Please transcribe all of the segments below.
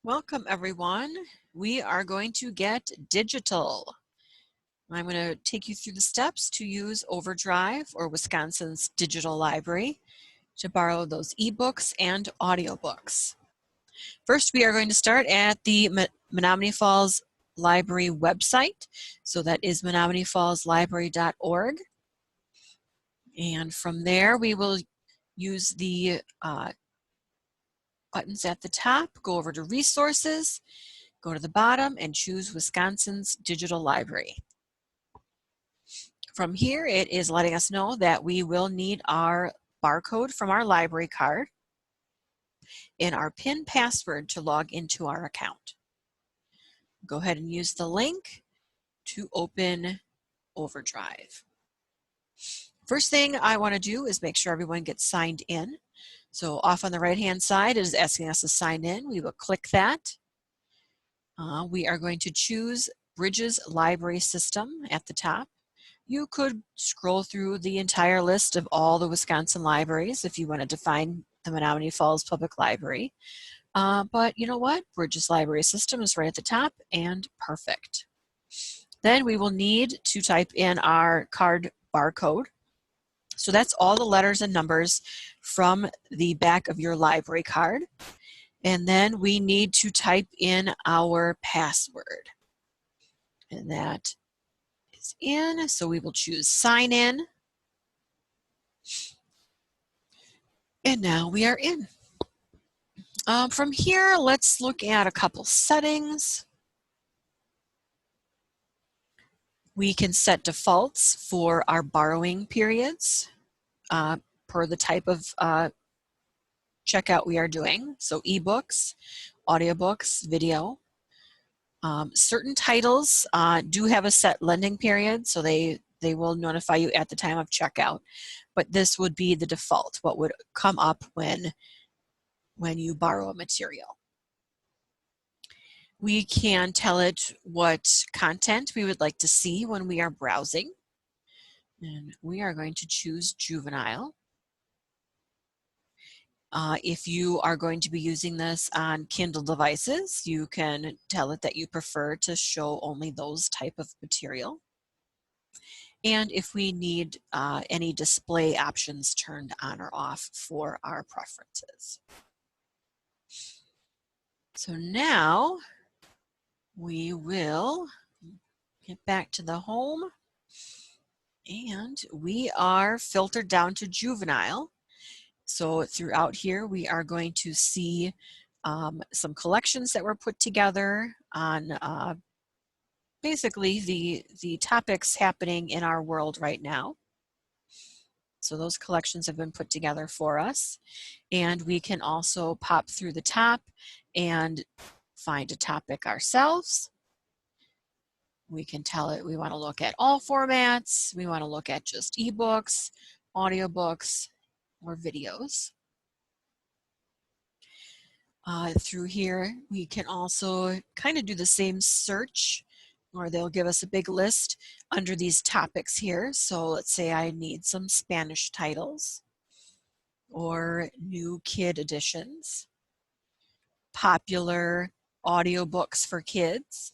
Welcome everyone. We are going to get digital. I'm going to take you through the steps to use OverDrive or Wisconsin's digital library to borrow those ebooks and audiobooks. First, we are going to start at the Menomonee Falls Library website. So that is menomoneefallslibrary.org. And from there, we will use the buttons at the top, go over to resources, go to the bottom and choose Wisconsin's digital library. From here, it is letting us know that we will need our barcode from our library card and our PIN password to log into our account. Go ahead and use the link to open OverDrive. First thing I want to do is make sure everyone gets signed in. So off on the right-hand side, it is asking us to sign in. We will click that. We are going to choose Bridges Library System at the top. You could scroll through the entire list of all the Wisconsin libraries if you wanted to find the Menomonee Falls Public Library. But you know what? Bridges Library System is right at the top and perfect. Then we will need to type in our card barcode. So that's all the letters and numbers from the back of your library card. And then we need to type in our password. And that is in, so we will choose sign in. And now we are in. From here, let's look at a couple settings. We can set defaults for our borrowing periods per the type of checkout we are doing. So ebooks, audiobooks, video. Certain titles do have a set lending period, so they will notify you at the time of checkout. But this would be the default, what would come up when you borrow a material. We can tell it what content we would like to see when we are browsing. And we are going to choose juvenile. If you are going to be using this on Kindle devices, you can tell it that you prefer to show only those type of material. And if we need any display options turned on or off for our preferences. So now we will get back to the home, and we are filtered down to juvenile. So throughout here, we are going to see some collections that were put together on basically the topics happening in our world right now. So those collections have been put together for us. And we can also pop through the top and find a topic ourselves. We can tell it we want to look at all formats. We want to look at just ebooks, audiobooks, or videos. Through here, we can also kind of do the same search, or they'll give us a big list under these topics here. So let's say I need some Spanish titles, or new kid editions, popular audiobooks for kids,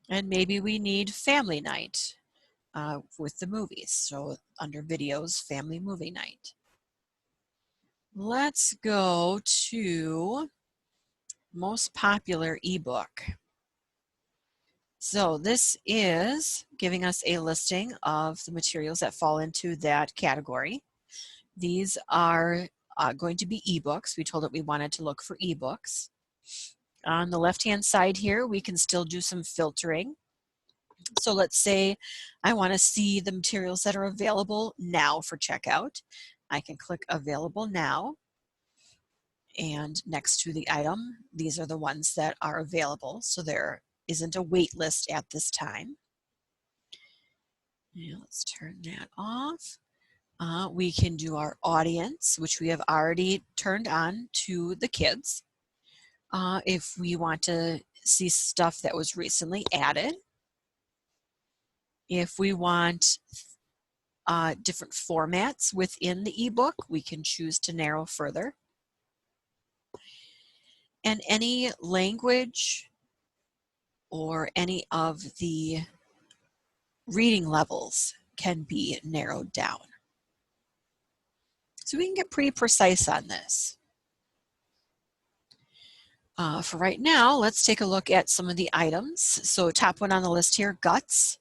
and maybe we need family night with the movies. So under videos, family movie night. Let's go to most popular ebook. So this is giving us a listing of the materials that fall into that category. These are going to be ebooks. We told it we wanted to look for ebooks. On the left-hand side here, we can still do some filtering. So let's say I want to see the materials that are available now for checkout. I can click Available Now. And next to the item, these are the ones that are available. So there isn't a wait list at this time. Now let's turn that off. We can do our audience, which we have already turned on to the kids. If we want to see stuff that was recently added. If we want different formats within the ebook, we can choose to narrow further. And any language or any of the reading levels can be narrowed down. So we can get pretty precise on this. For right now, let's take a look at some of the items. So top one on the list here, guts.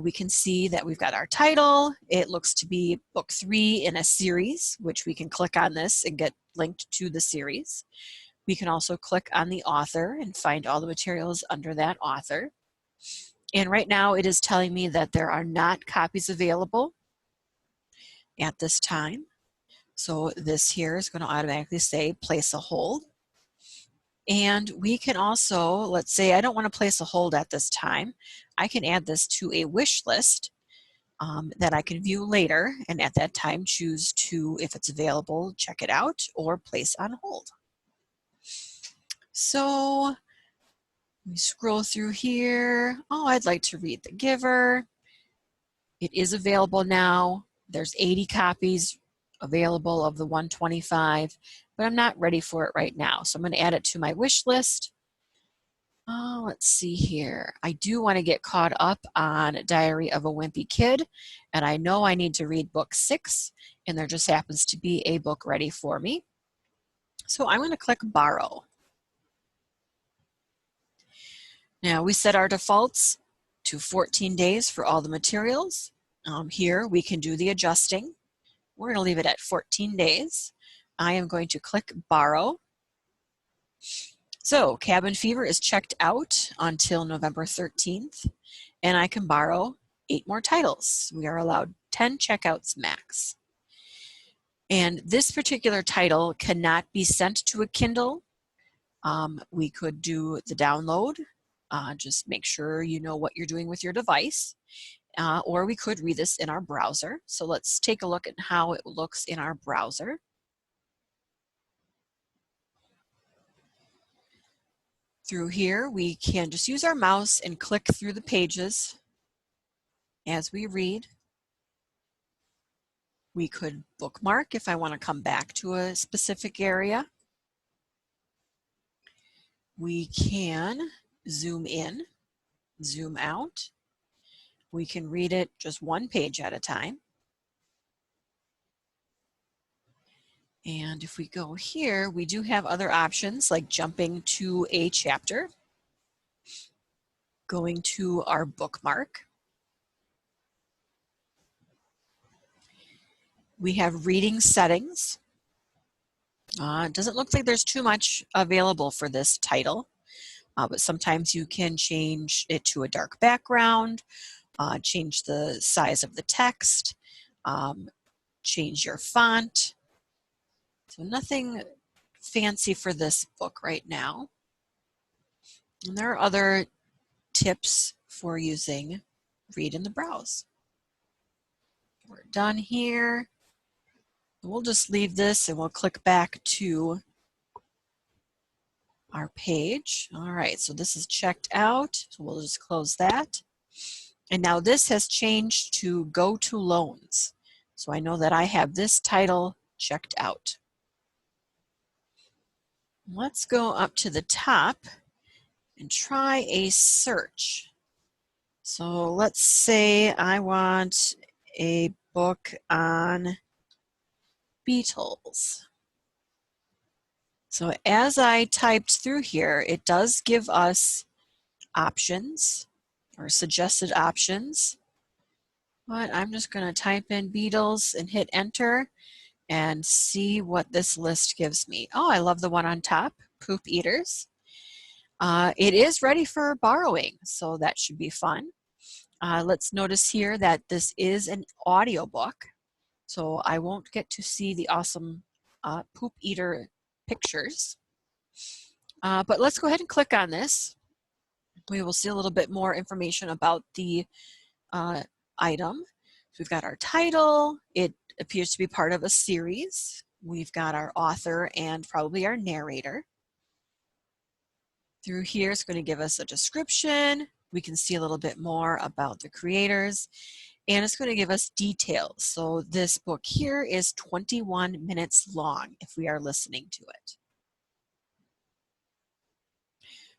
We can see that we've got our title. It looks to be book 3 in a series, which we can click on this and get linked to the series. We can also click on the author and find all the materials under that author. And right now it is telling me that there are not copies available at this time. So this here is going to automatically say place a hold. And we can also, let's say I don't want to place a hold at this time. I can add this to a wish list that I can view later, and at that time choose to, if it's available, check it out or place on hold. So we scroll through here. Oh, I'd like to read The Giver. It is available now. There's 80 copies available of the 125, but I'm not ready for it right now. So I'm going to add it to my wish list. Let's see here. I do want to get caught up on Diary of a Wimpy Kid, and I know I need to read book 6, and there just happens to be a book ready for me. So I'm going to click borrow. Now we set our defaults to 14 days for all the materials. Here we can do the adjusting. We're going to leave it at 14 days. I am going to click borrow. So Cabin Fever is checked out until November 13th, and I can borrow 8 more titles. We are allowed 10 checkouts max. And this particular title cannot be sent to a Kindle. We could do the download. Just make sure you know what you're doing with your device. Or we could read this in our browser. So let's take a look at how it looks in our browser. Through here, we can just use our mouse and click through the pages as we read. We could bookmark if I want to come back to a specific area. We can zoom in, zoom out. We can read it just one page at a time. And if we go here, we do have other options like jumping to a chapter, going to our bookmark. We have reading settings. It doesn't look like there's too much available for this title, but sometimes you can change it to a dark background, change the size of the text, change your font. So nothing fancy for this book right now. And there are other tips for using Read in the Browse. We're done here. We'll just leave this and we'll click back to our page. All right, so this is checked out. So we'll just close that. And now this has changed to Go to Loans. So I know that I have this title checked out. Let's go up to the top and try a search. So let's say I want a book on Beatles. So as I typed through here, it does give us options or suggested options. But I'm just going to type in Beatles and hit enter and see what this list gives me. Oh, I love the one on top, Poop Eaters. It is ready for borrowing, so that should be fun. Let's notice here that this is an audiobook, so I won't get to see the awesome poop eater pictures. But let's go ahead and click on this. We will see a little bit more information about the item. So we've got our title. It appears to be part of a series. We've got our author and probably our narrator. Through here, it's going to give us a description. We can see a little bit more about the creators, and it's going to give us details. So this book here is 21 minutes long if we are listening to it.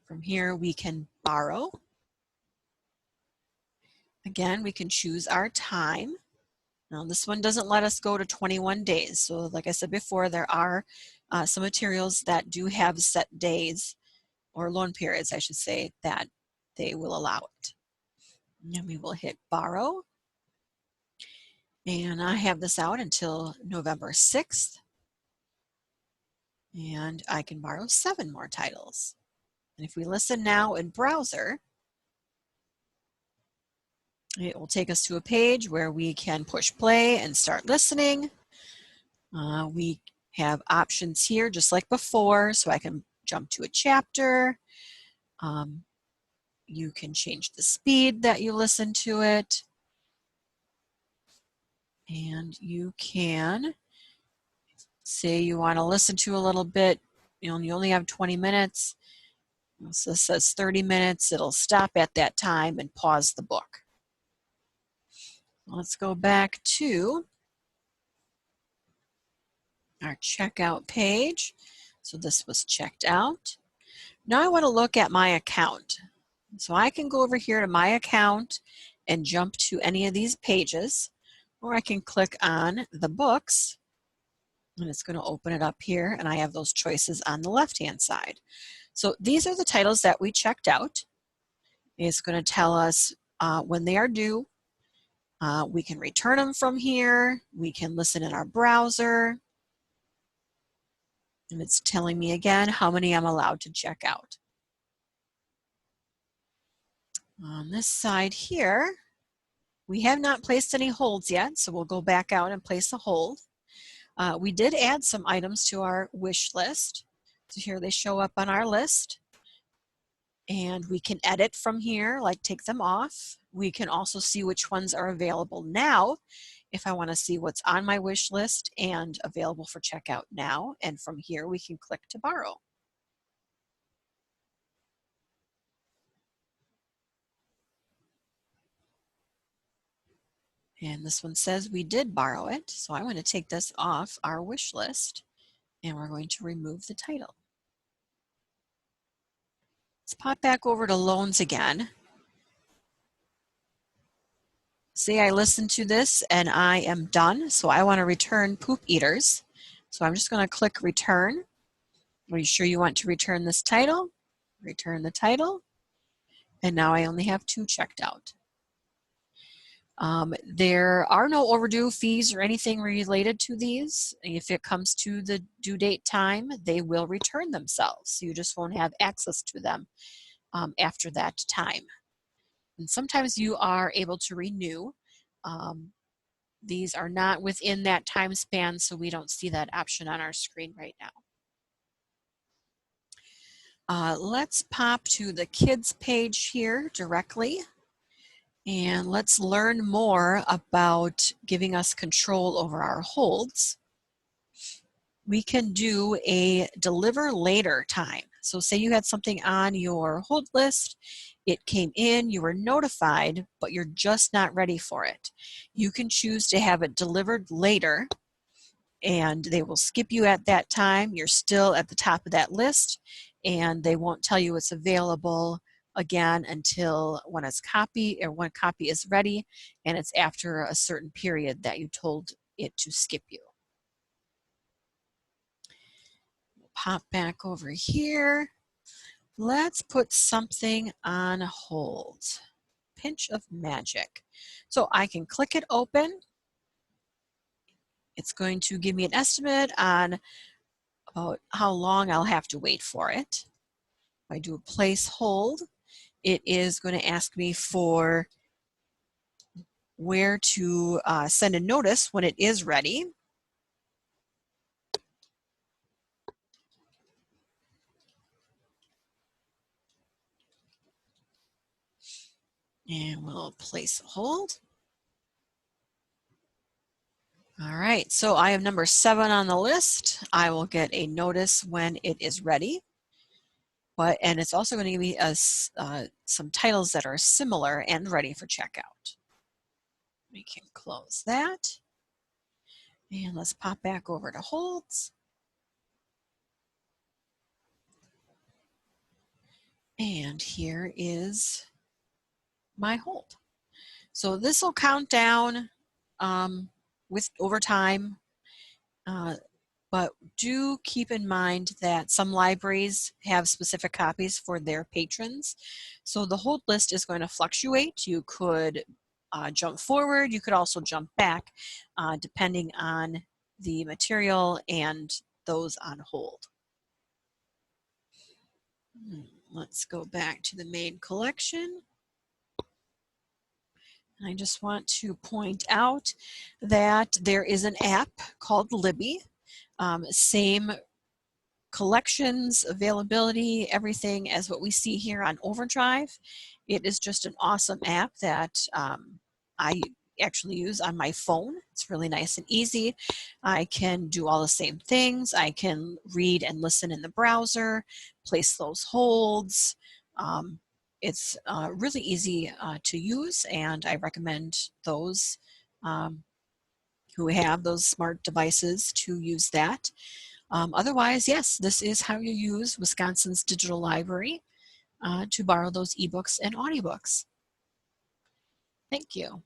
From here, we can borrow. Again, we can choose our time. Now, this one doesn't let us go to 21 days. So like I said before, there are some materials that do have set days, or loan periods, I should say, that they will allow it. And we will hit borrow. And I have this out until November 6th. And I can borrow 7 more titles. And if we listen now in browser, it will take us to a page where we can push play and start listening. We have options here just like before, so I can jump to a chapter. You can change the speed that you listen to it. And you can say you want to listen to a little bit, you only have 20 minutes. So this says 30 minutes. It'll stop at that time and pause the book. Let's go back to our checkout page. So this was checked out. Now I want to look at my account. So I can go over here to my account and jump to any of these pages, or I can click on the books and it's going to open it up here, and I have those choices on the left-hand side. So these are the titles that we checked out. It's going to tell us when they are due. We can return them from here. We can listen in our browser. And it's telling me again how many I'm allowed to check out. On this side here, we have not placed any holds yet, so we'll go back out and place a hold. We did add some items to our wish list. So here they show up on our list. And we can edit from here, like take them off. We can also see which ones are available now if I want to see what's on my wish list and available for checkout now. And from here, we can click to borrow. And this one says we did borrow it. So I want to take this off our wish list, and we're going to remove the title. Let's pop back over to loans again. Say I listened to this and I am done. So I want to return Poop Eaters. So I'm just going to click return. Are you sure you want to return this title? Return the title. And now I only have 2 checked out. There are no overdue fees or anything related to these. If it comes to the due date time, they will return themselves. You just won't have access to them after that time. And sometimes you are able to renew. These are not within that time span, so we don't see that option on our screen right now. Let's pop to the kids page here directly. And let's learn more about giving us control over our holds. We can do a deliver later time. So say you had something on your hold list, it came in, you were notified, but you're just not ready for it. You can choose to have it delivered later, and they will skip you at that time. You're still at the top of that list, and they won't tell you it's available again until when one copy is ready, and it's after a certain period that you told it to skip you. We'll pop back over here. Let's put something on hold. Pinch of magic. So I can click it open. It's going to give me an estimate on about how long I'll have to wait for it. If I do a place hold, it is going to ask me for where to send a notice when it is ready. And we'll place a hold. All right, so I have number 7 on the list. I will get a notice when it is ready. And it's also going to give me some titles that are similar and ready for checkout. We can close that. And let's pop back over to holds. And here is my hold. So this will count down with over time, but do keep in mind that some libraries have specific copies for their patrons. So the hold list is going to fluctuate. You could jump forward, you could also jump back, depending on the material and those on hold. Let's go back to the main collection. I just want to point out that there is an app called Libby. Same collections, availability, everything as what we see here on OverDrive. It is just an awesome app that I actually use on my phone. It's really nice and easy. I can do all the same things. I can read and listen in the browser, place those holds. It's really easy to use, and I recommend those who have those smart devices to use that. Otherwise, yes, this is how you use Wisconsin's digital library to borrow those ebooks and audiobooks. Thank you.